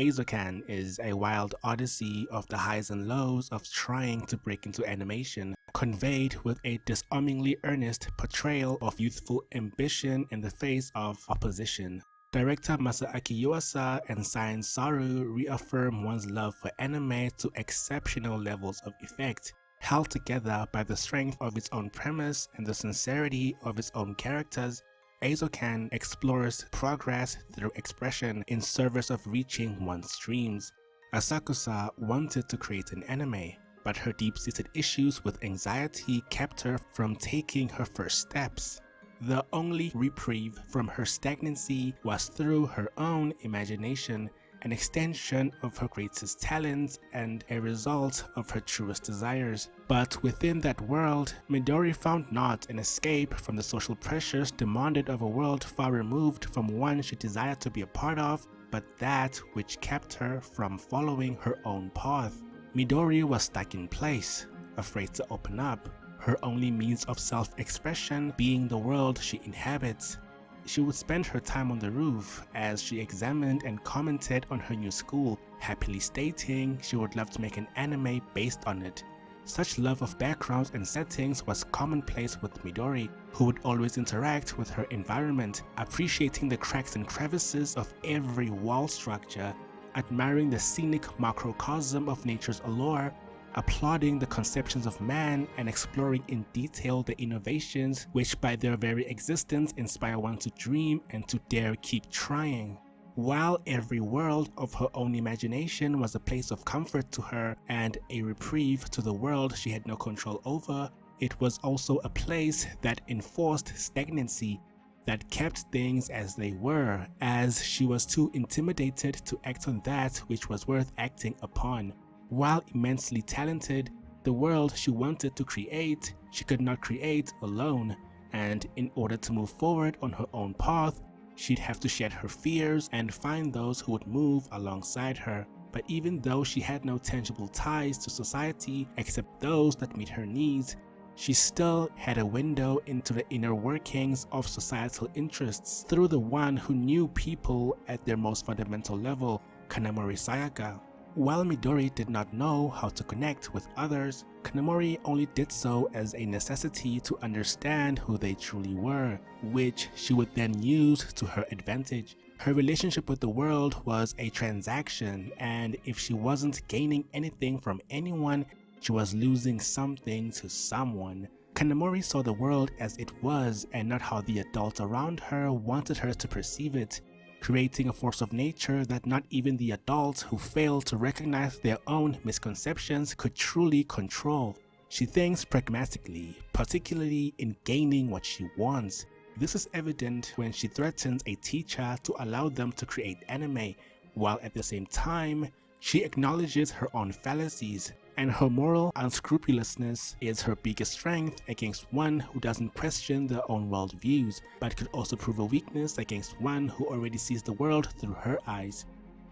Eizouken is a wild odyssey of the highs and lows of trying to break into animation, conveyed with a disarmingly earnest portrayal of youthful ambition in the face of opposition. Director Masaaki Yuasa and Science Saru reaffirm one's love for anime to exceptional levels of effect, held together by the strength of its own premise and the sincerity of its own characters. Eizouken explores progress through expression in service of reaching one's dreams. Asakusa wanted to create an anime, but her deep-seated issues with anxiety kept her from taking her first steps. The only reprieve from her stagnancy was through her own imagination, an extension of her greatest talents and a result of her truest desires. But within that world, Midori found not an escape from the social pressures demanded of a world far removed from one she desired to be a part of, but that which kept her from following her own path. Midori was stuck in place, afraid to open up, her only means of self-expression being the world she inhabits. She would spend her time on the roof as she examined and commented on her new school, happily stating she would love to make an anime based on it. Such love of backgrounds and settings was commonplace with Midori, who would always interact with her environment, appreciating the cracks and crevices of every wall structure, admiring the scenic macrocosm of nature's allure, applauding the conceptions of man, and exploring in detail the innovations which by their very existence inspire one to dream and to dare keep trying. While every world of her own imagination was a place of comfort to her and a reprieve to the world she had no control over, it was also a place that enforced stagnancy, that kept things as they were, as she was too intimidated to act on that which was worth acting upon. While immensely talented, the world she wanted to create, she could not create alone, and in order to move forward on her own path, she'd have to shed her fears and find those who would move alongside her. But even though she had no tangible ties to society except those that meet her needs, she still had a window into the inner workings of societal interests through the one who knew people at their most fundamental level, Kanamori Sayaka. While Midori did not know how to connect with others, Kanamori only did so as a necessity to understand who they truly were, which she would then use to her advantage. Her relationship with the world was a transaction, and if she wasn't gaining anything from anyone, she was losing something to someone. Kanamori saw the world as it was and not how the adults around her wanted her to perceive it, creating a force of nature that not even the adults who failed to recognize their own misconceptions could truly control. She thinks pragmatically, particularly in gaining what she wants. This is evident when she threatens a teacher to allow them to create anime, while at the same time, she acknowledges her own fallacies, and her moral unscrupulousness is her biggest strength against one who doesn't question their own worldviews, but could also prove a weakness against one who already sees the world through her eyes.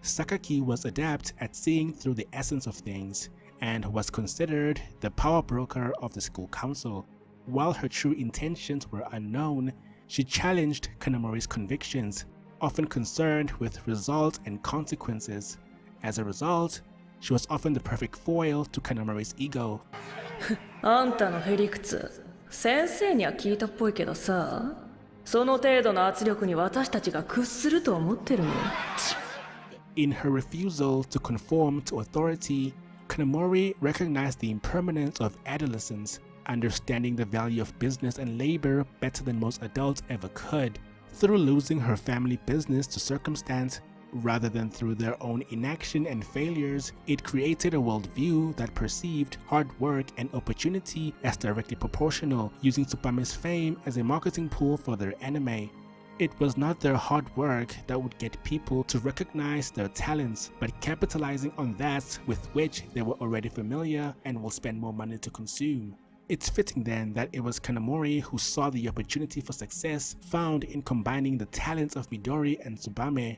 Sakaki was adept at seeing through the essence of things, and was considered the power broker of the school council. While her true intentions were unknown, she challenged Kanamori's convictions, often concerned with results and consequences. As a result, she was often the perfect foil to Kanamori's ego. あんたのへりくつ、先生には聞いたっぽいけどさ、その程度の圧力に私たちが屈すると思ってるの？ In her refusal to conform to authority, Kanamori recognized the impermanence of adolescence, understanding the value of business and labor better than most adults ever could. Through losing her family business to circumstance, rather than through their own inaction and failures, it created a worldview that perceived hard work and opportunity as directly proportional, using Tsubame's fame as a marketing tool for their anime. It was not their hard work that would get people to recognize their talents, but capitalizing on that with which they were already familiar and will spend more money to consume. It's fitting then that it was Kanamori who saw the opportunity for success found in combining the talents of Midori and Tsubame.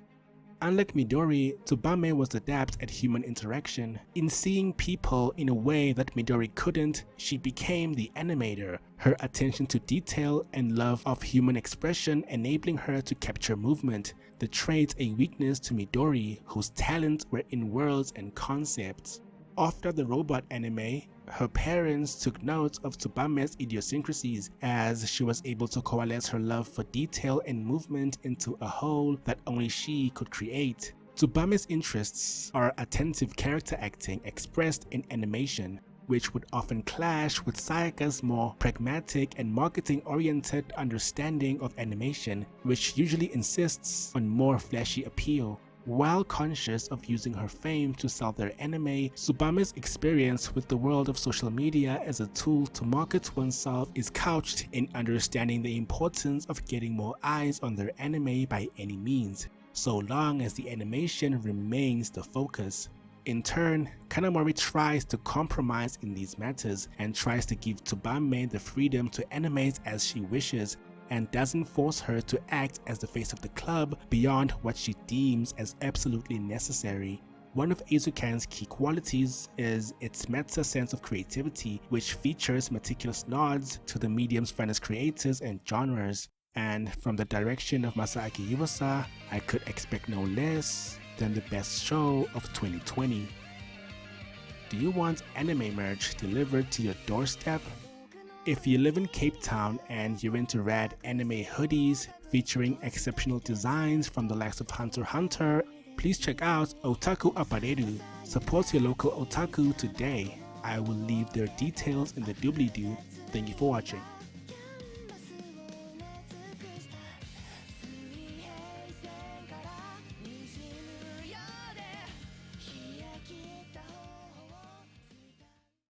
Unlike Midori, Tsubame was adept at human interaction. In seeing people in a way that Midori couldn't, she became the animator, her attention to detail and love of human expression enabling her to capture movement, the traits a weakness to Midori, whose talents were in worlds and concepts. After the robot anime, her parents took note of Tsubame's idiosyncrasies as she was able to coalesce her love for detail and movement into a whole that only she could create. Tsubame's interests are attentive character acting expressed in animation, which would often clash with Sayaka's more pragmatic and marketing-oriented understanding of animation, which usually insists on more flashy appeal. While conscious of using her fame to sell their anime, Tsubame's experience with the world of social media as a tool to market oneself is couched in understanding the importance of getting more eyes on their anime by any means, so long as the animation remains the focus. In turn, Kanamori tries to compromise in these matters and tries to give Tsubame the freedom to animate as she wishes, and doesn't force her to act as the face of the club beyond what she deems as absolutely necessary. One of Eizouken's key qualities is its meta sense of creativity, which features meticulous nods to the medium's finest creators and genres. And from the direction of Masaaki Yuasa, I could expect no less than the best show of 2020. Do you want anime merch delivered to your doorstep? If you live in Cape Town and you're into rad anime hoodies featuring exceptional designs from the likes of Hunter x Hunter, please check out Otaku Apareru. Support your local otaku today. I will leave their details in the doobly-doo. Thank you for watching.